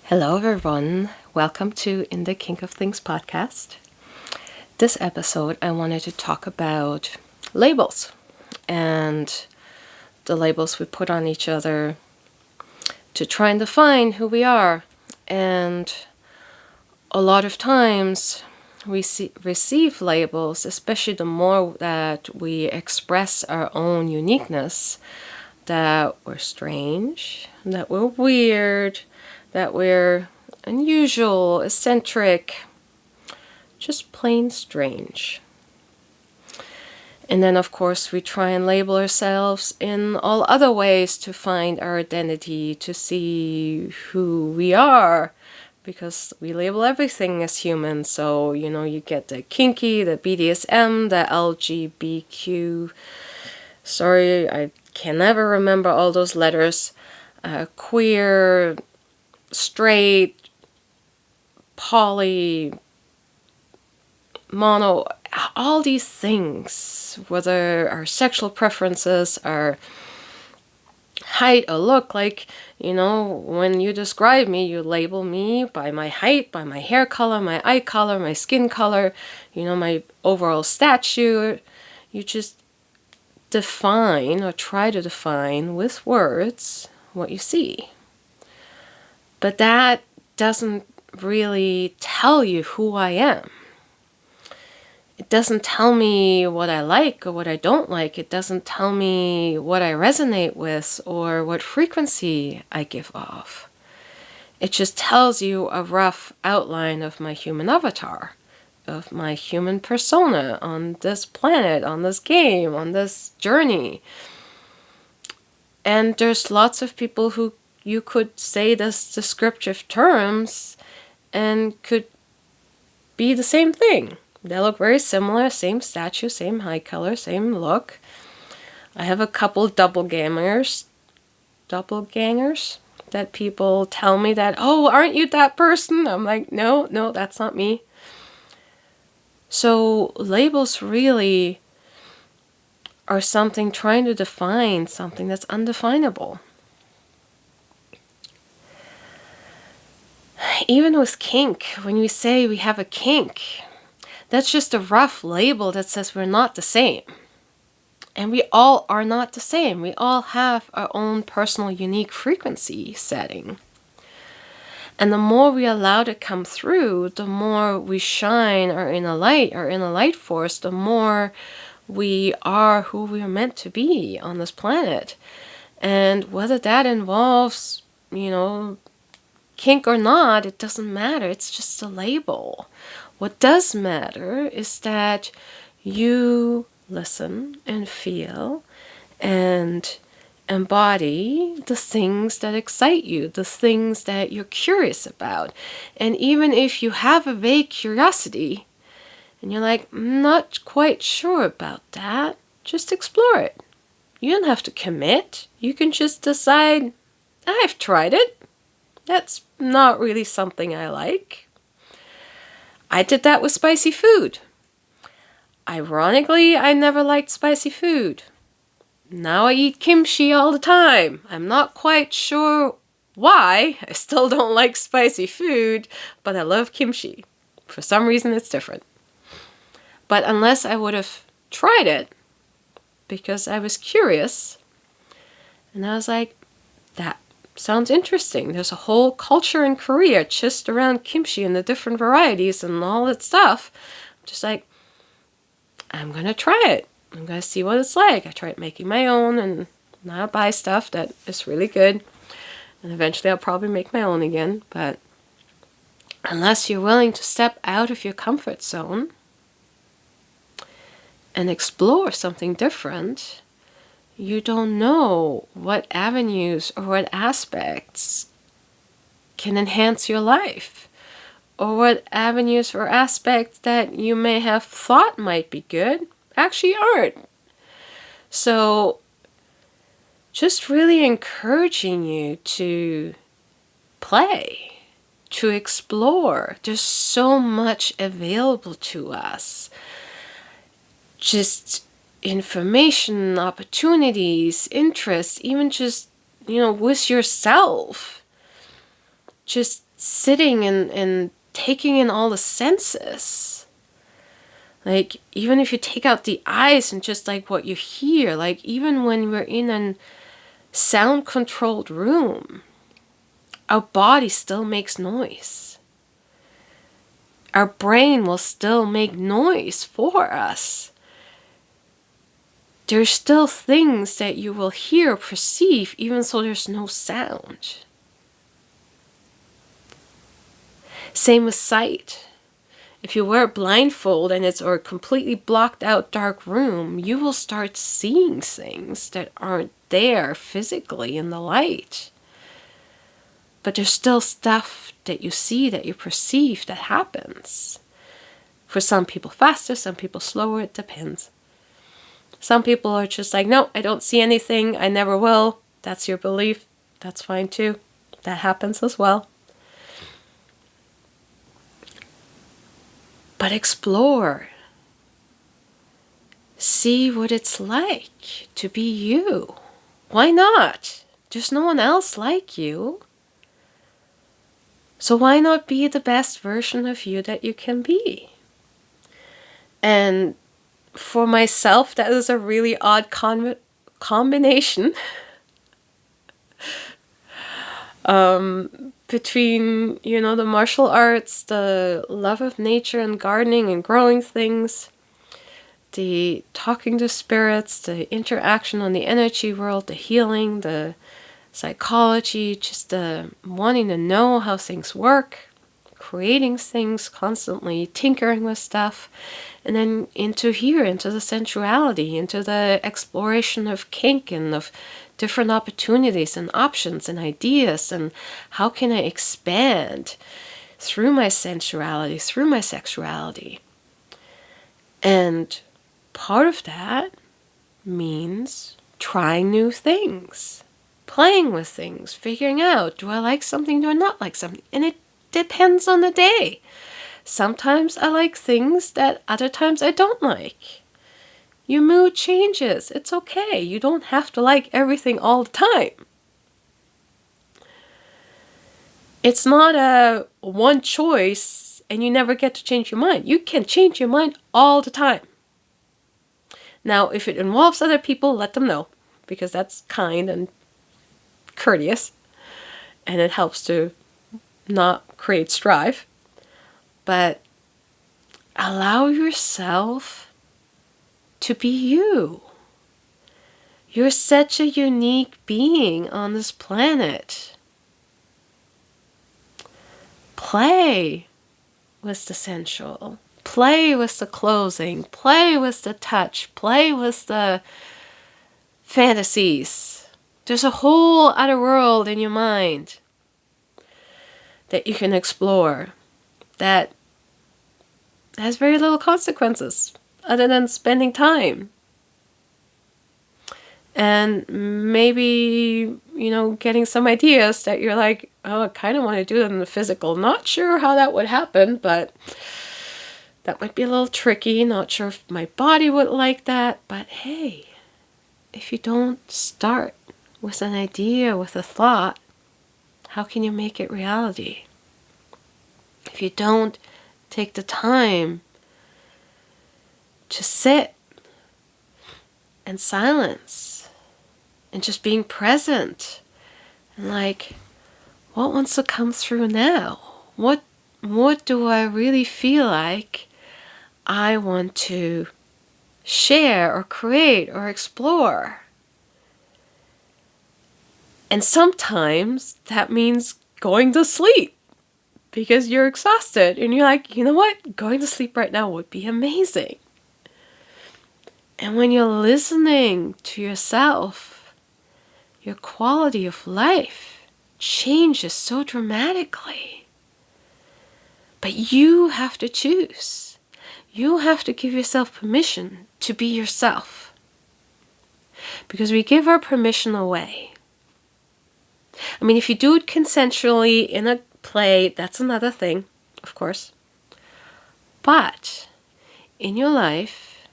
Hello, everyone. Welcome to In the Kink of Things podcast. This episode, I wanted to talk about labels and the labels we put on each other to try and define who we are. And a lot of times we receive labels, especially the more that we express our own uniqueness, that we're strange, that we're weird, that we're unusual, eccentric, just plain strange. And then, of course, we try and label ourselves in all other ways to find our identity, to see who we are, because we label everything as human. So, you get the kinky, the BDSM, the LGBTQ. Sorry, I can never remember all those letters. Queer, straight, poly, mono, all these things, whether our sexual preferences, our height or look, when you describe me, you label me by my height, by my hair color, my eye color, my skin color, my overall stature. You just define or try to define with words what you see. But that doesn't really tell you who I am. It doesn't tell me what I like or what I don't like. It doesn't tell me what I resonate with or what frequency I give off. It just tells you a rough outline of my human avatar, of my human persona on this planet, on this game, on this journey. And there's lots of people who you could say this descriptive terms and could be the same thing. They look very similar, same stature, same eye color, same look. I have a couple doppelgangers that people tell me that, oh, aren't you that person? I'm like, no, that's not me. So labels really are something trying to define something that's undefinable. Even with kink, when we say we have a kink, that's just a rough label that says we're not the same. And we all are not the same. We all have our own personal unique frequency setting. And the more we allow to come through, the more we shine our inner light force, the more we are who we are meant to be on this planet. And whether that involves, kink or not, it doesn't matter. It's just a label. What does matter is that you listen and feel and embody the things that excite you, the things that you're curious about. And even if you have a vague curiosity and you're like, I'm not quite sure about that, just explore it. You don't have to commit. You can just decide, I've tried it. That's not really something I like. I did that with spicy food. Ironically, I never liked spicy food. Now I eat kimchi all the time. I'm not quite sure why. I still don't like spicy food, but I love kimchi. For some reason, it's different. But unless I would have tried it, because I was curious, and I was like, that sounds interesting. There's a whole culture in Korea just around kimchi and the different varieties and all that stuff. I'm just like, I'm going to try it. I'm going to see what it's like. I tried making my own and now I buy stuff that is really good. And eventually I'll probably make my own again. But unless you're willing to step out of your comfort zone and explore something different, you don't know what avenues or what aspects can enhance your life, or what avenues or aspects that you may have thought might be good actually aren't. So just really encouraging you to play, to explore. There's so much available to us. Just information, opportunities, interests, even just, with yourself. just sitting and taking in all the senses. Like, even if you take out the eyes and just like what you hear, like even when we're in a sound controlled room, our body still makes noise. Our brain will still make noise for us. There's still things that you will hear, perceive, even so there's no sound. Same with sight. If you wear a blindfold and it's a completely blocked out dark room, you will start seeing things that aren't there physically in the light. But there's still stuff that you see, that you perceive, that happens. For some people faster, some people slower, it depends. Some people are just like, no, I don't see anything, I never will. That's your belief. That's fine too. That happens as well. But explore. See what it's like to be you. Why not? There's no one else like you. So why not be the best version of you that you can be? And for myself, that is a really odd combination between, the martial arts, the love of nature and gardening and growing things, the talking to spirits, the interaction on the energy world, the healing, the psychology, just the wanting to know how things work, creating things constantly, tinkering with stuff, and then into the sensuality, into the exploration of kink and of different opportunities and options and ideas, and how can I expand through my sensuality, through my sexuality. And part of that means trying new things, playing with things, figuring out, do I like something, do I not like something? And it depends on the day. Sometimes I like things that other times I don't like. Your mood changes. It's okay. You don't have to like everything all the time. It's not a one choice and you never get to change your mind. You can change your mind all the time. Now, if it involves other people, let them know, because that's kind and courteous, and it helps to not create strife. But allow yourself to be you. You're such a unique being on this planet. Play with the sensual. Play with the clothing. Play with the touch. Play with the fantasies. There's a whole other world in your mind that you can explore that has very little consequences other than spending time. And maybe, getting some ideas that you're like, oh, I kind of want to do that in the physical. Not sure how that would happen, but that might be a little tricky. Not sure if my body would like that. But hey, if you don't start with an idea, with a thought, how can you make it reality? If you don't take the time to sit and silence and just being present and like, what wants to come through now? What do I really feel like I want to share or create or explore? And sometimes that means going to sleep because you're exhausted and you're like, you know what? Going to sleep right now would be amazing. And when you're listening to yourself, your quality of life changes so dramatically. But you have to choose. You have to give yourself permission to be yourself. Because we give our permission away. I mean, if you do it consensually in a play, that's another thing, of course. But in your life,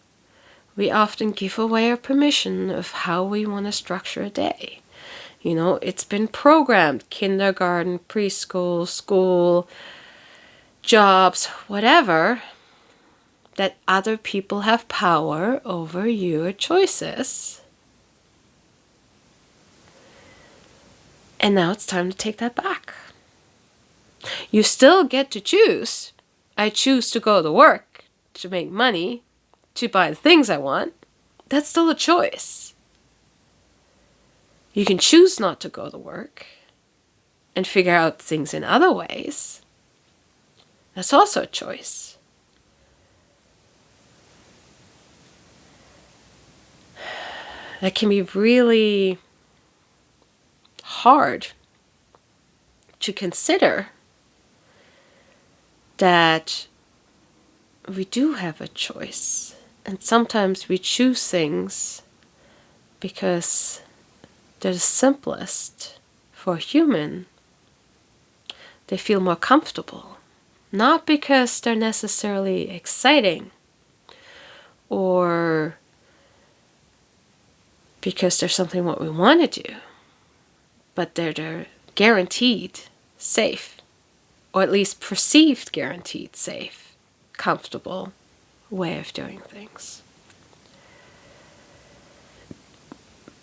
we often give away our permission of how we want to structure a day. It's been programmed, kindergarten, preschool, school, jobs, whatever, that other people have power over your choices. And now it's time to take that back. You still get to choose. I choose to go to work, to make money, to buy the things I want. That's still a choice. You can choose not to go to work and figure out things in other ways. That's also a choice. That can be really hard to consider, that we do have a choice. And sometimes we choose things because they're the simplest for a human. They feel more comfortable. Not because they're necessarily exciting or because there's something what we want to do, but they're guaranteed safe, or at least perceived guaranteed safe, comfortable way of doing things.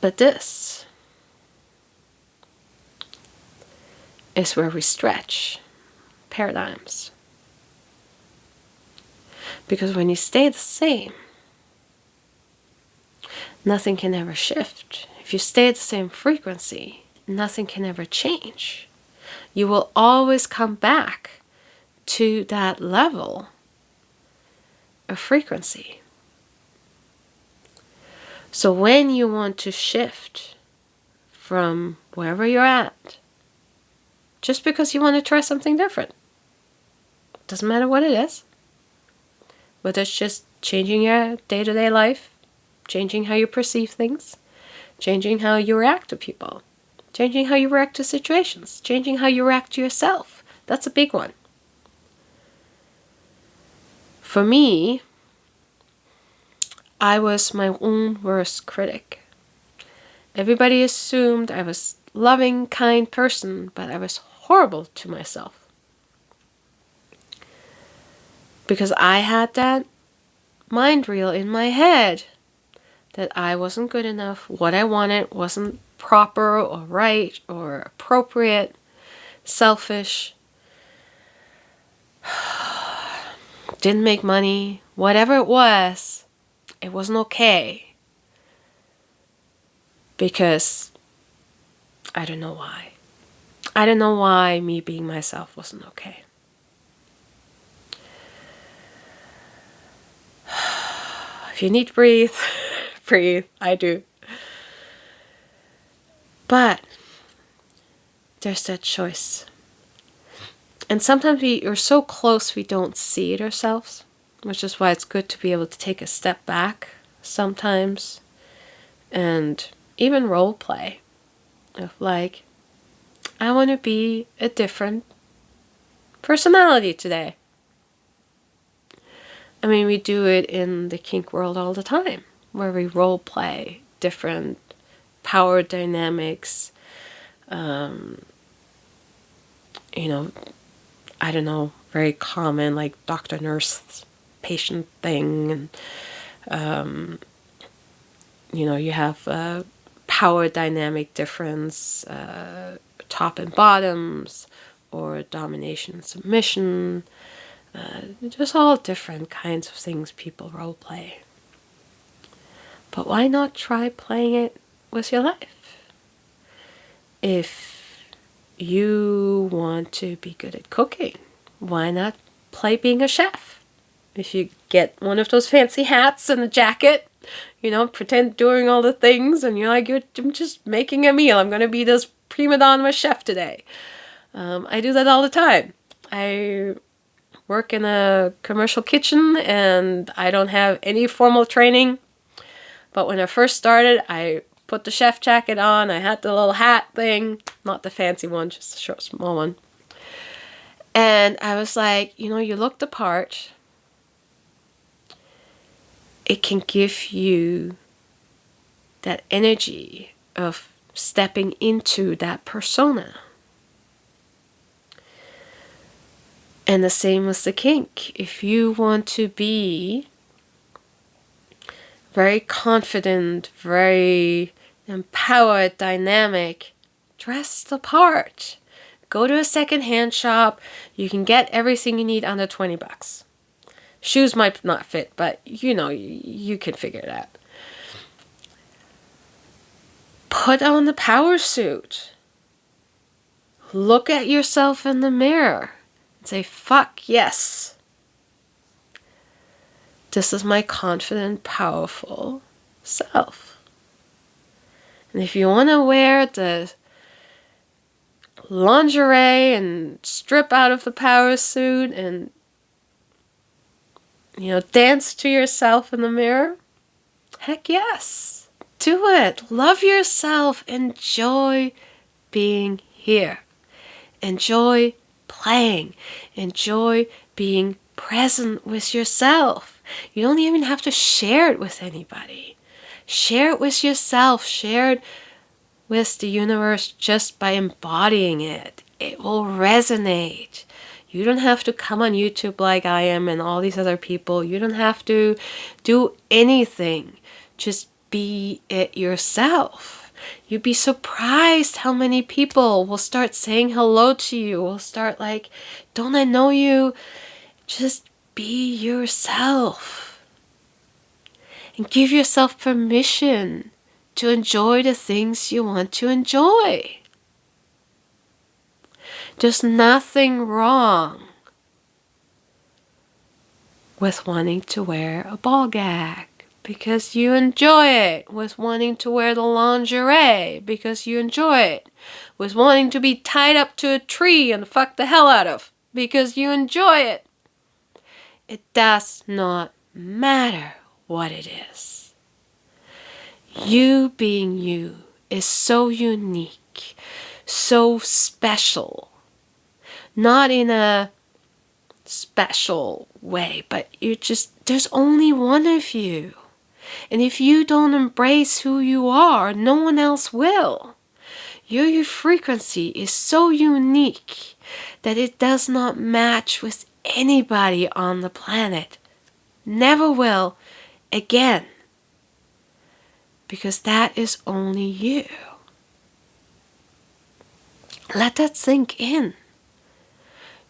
But this is where we stretch paradigms. Because when you stay the same, nothing can ever shift. If you stay at the same frequency, nothing can ever change. You will always come back to that level of frequency. So when you want to shift from wherever you're at, just because you want to try something different, doesn't matter what it is, whether it's just changing your day-to-day life, changing how you perceive things, changing how you react to people, changing how you react to situations, changing how you react to yourself. That's a big one. For me, I was my own worst critic. Everybody assumed I was a loving, kind person, but I was horrible to myself. Because I had that mind reel in my head that I wasn't good enough, what I wanted wasn't proper or right or appropriate, selfish, didn't make money, whatever it wasn't okay. Because I don't know why. I don't know why me being myself wasn't okay. If you need to breathe, breathe. I do. But there's that choice. And sometimes we're so close we don't see it ourselves, which is why it's good to be able to take a step back sometimes and even role play of like, I want to be a different personality today. I mean, we do it in the kink world all the time, where we role play different power dynamics, I don't know, very common, like doctor, nurse, patient thing. And, you have power dynamic difference, top and bottoms, or domination and submission. Just all different kinds of things people role play. But why not try playing it with your life? If you want to be good at cooking, why not play being a chef? If you get one of those fancy hats and a jacket, pretend doing all the things, and you're like, I'm just making a meal. I'm going to be this prima donna chef today. I do that all the time. I work in a commercial kitchen, and I don't have any formal training. But when I first started, I put the chef jacket on. I had the little hat thing, not the fancy one, just the short, small one. And I was like, you look the part. It can give you that energy of stepping into that persona. And the same with the kink. If you want to be very confident, very empowered, dynamic, dress the part. Go to a secondhand shop. You can get everything you need under $20. Shoes might not fit, but you can figure it out. Put on the power suit. Look at yourself in the mirror and say, fuck yes. This is my confident, powerful self. And if you want to wear the lingerie and strip out of the power suit and dance to yourself in the mirror, heck yes, do it. Love yourself. Enjoy being here. Enjoy playing. Enjoy being present with yourself. You don't even have to share it with anybody. Share it with yourself. Share it with the universe just by embodying it. It will resonate. You don't have to come on YouTube like I am and all these other people. You don't have to do anything. Just be it yourself. You'd be surprised how many people will start saying hello to you. Will start like, don't I know you? Just be yourself. And give yourself permission to enjoy the things you want to enjoy. There's nothing wrong with wanting to wear a ball gag because you enjoy it, with wanting to wear the lingerie because you enjoy it, with wanting to be tied up to a tree and fuck the hell out of because you enjoy it. It does not matter what it is. You being you is so unique, so special. Not in a special way, but there's only one of you. And if you don't embrace who you are, no one else will. Your frequency is so unique that it does not match with anybody on the planet. Never will again. Because that is only you. Let that sink in.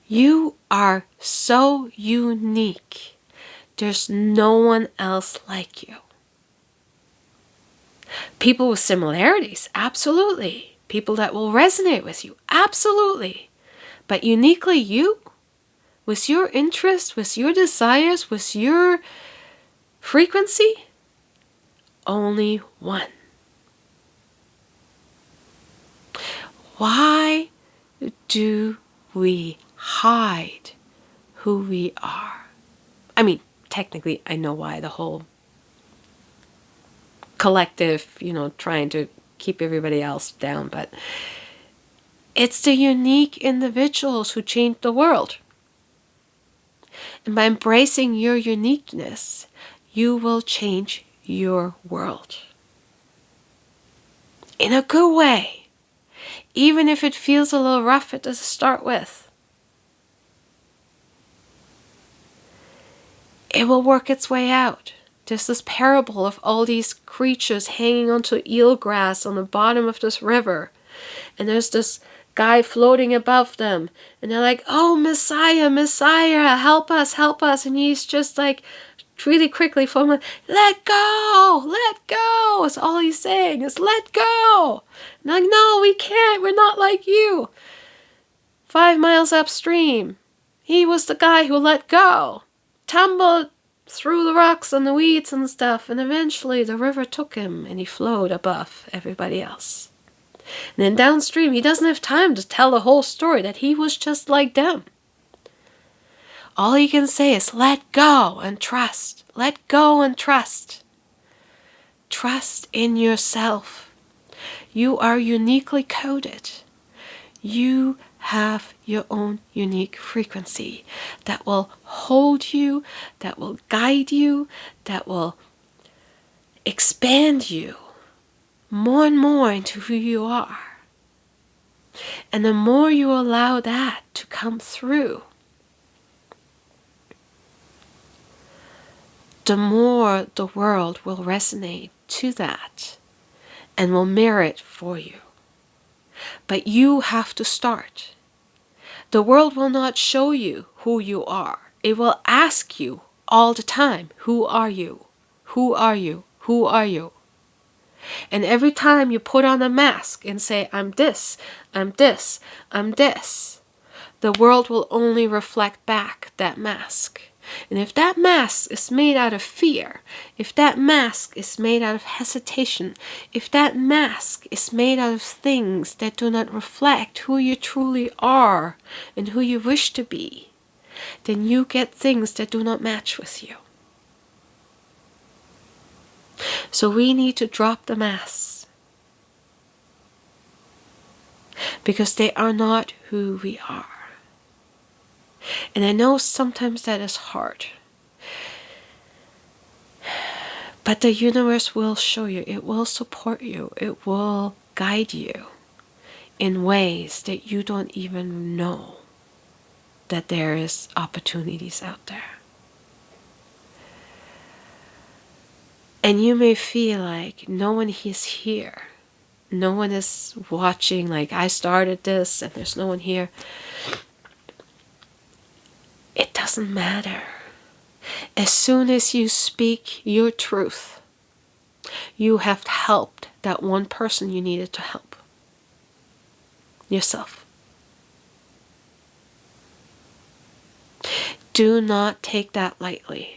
You are so unique. There's no one else like you. People with similarities, absolutely. People that will resonate with you, absolutely. But uniquely you, with your interests, with your desires, with your frequency, only one. Why do we hide who we are? I mean, technically, I know why. The whole collective, trying to keep everybody else down, but it's the unique individuals who change the world. And by embracing your uniqueness, you will change your world. In a good way. Even if it feels a little rough to start with. It will work its way out. There's this parable of all these creatures hanging onto eelgrass on the bottom of this river. And there's this guy floating above them. And they're like, oh, Messiah, Messiah, help us, help us. And he's just like, really quickly falling, let go, it's all he's saying is let go. And like, no, we can't, we're not like you. 5 miles upstream, he was the guy who let go, tumbled through the rocks and the weeds and stuff, and eventually the river took him and he flowed above everybody else. And then downstream, he doesn't have time to tell the whole story that he was just like them. All he can say is let go and trust. Let go and trust. Trust in yourself. You are uniquely coded. You have your own unique frequency that will hold you, that will guide you, that will expand you more and more into who you are. And the more you allow that to come through, the more the world will resonate to that and will mirror it for you. But you have to start. The world will not show you who you are. It will ask you all the time, who are you? Who are you? Who are you? And every time you put on a mask and say, I'm this, I'm this, I'm this, the world will only reflect back that mask. And if that mask is made out of fear, if that mask is made out of hesitation, if that mask is made out of things that do not reflect who you truly are and who you wish to be, then you get things that do not match with you. So we need to drop the masks, because they are not who we are. And I know sometimes that is hard. But the universe will show you, it will support you, it will guide you in ways that you don't even know that there is opportunities out there. And you may feel like no one is here. No one is watching, like I started this and there's no one here. It doesn't matter. As soon as you speak your truth, you have helped that one person you needed to help. Yourself. Do not take that lightly.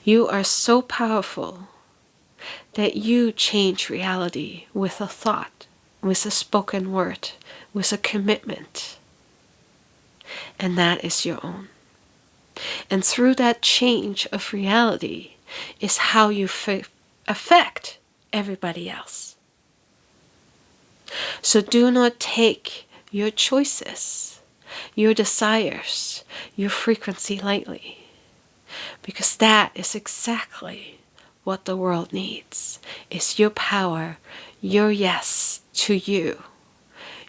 You are so powerful that you change reality with a thought, with a spoken word, with a commitment. And that is your own. And through that change of reality is how you affect everybody else. So do not take your choices, your desires, your frequency lightly. Because that is exactly what the world needs. Is your power, your yes to you,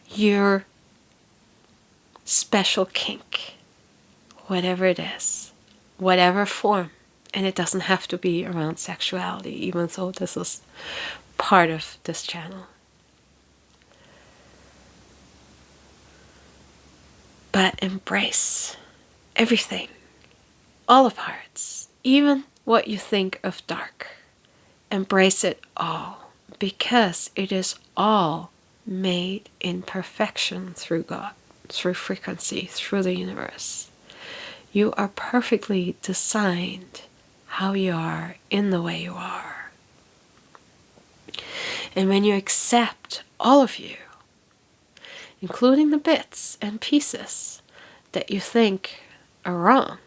your special kink, whatever it is, whatever form. And it doesn't have to be around sexuality, even though this is part of this channel. But embrace everything, all of hearts, even what you think of dark. Embrace it all, because it is all made in perfection through God, through frequency, through the universe. You are perfectly designed how you are in the way you are. And when you accept all of you, including the bits and pieces that you think are wrong,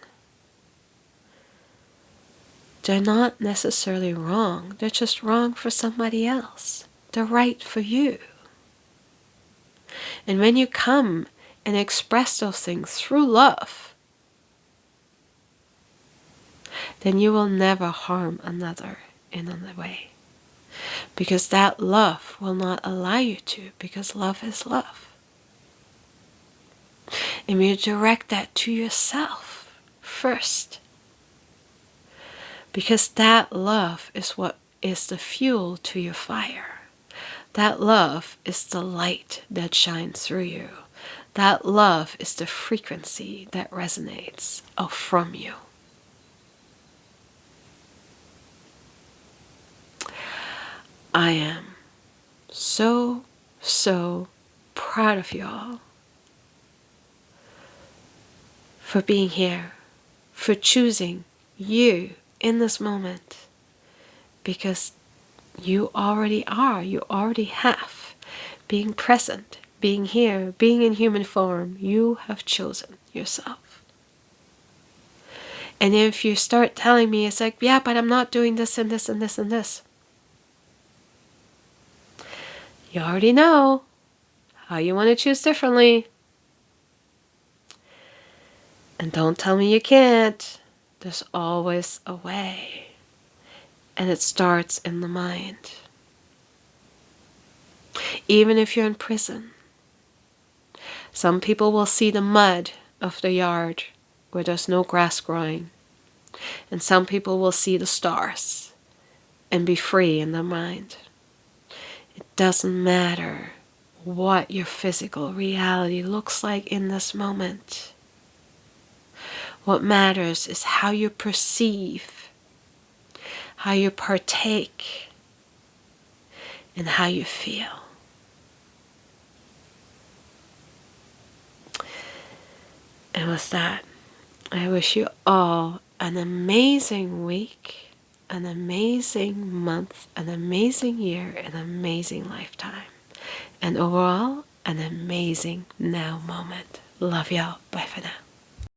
they're not necessarily wrong. They're just wrong for somebody else. They're right for you. And when you come and express those things through love, then you will never harm another in another way. Because that love will not allow you to, because love is love. And you direct that to yourself first. Because that love is what is the fuel to your fire. That love is the light that shines through you. That love is the frequency that resonates from you. I am so, so proud of you all for being here, for choosing you in this moment, because you already are, you already have. Being present, being here, being in human form, you have chosen yourself. And if you start telling me, it's like, yeah, but I'm not doing this and this and this and this. You already know how you want to choose differently. And don't tell me you can't. There's always a way. And it starts in the mind. Even if you're in prison, some people will see the mud of the yard where there's no grass growing. And some people will see the stars and be free in their mind. It doesn't matter what your physical reality looks like in this moment. What matters is how you perceive, how you partake, and how you feel. And with that, I wish you all an amazing week, an amazing month, an amazing year, an amazing lifetime. And overall, an amazing now moment. Love y'all. Bye for now.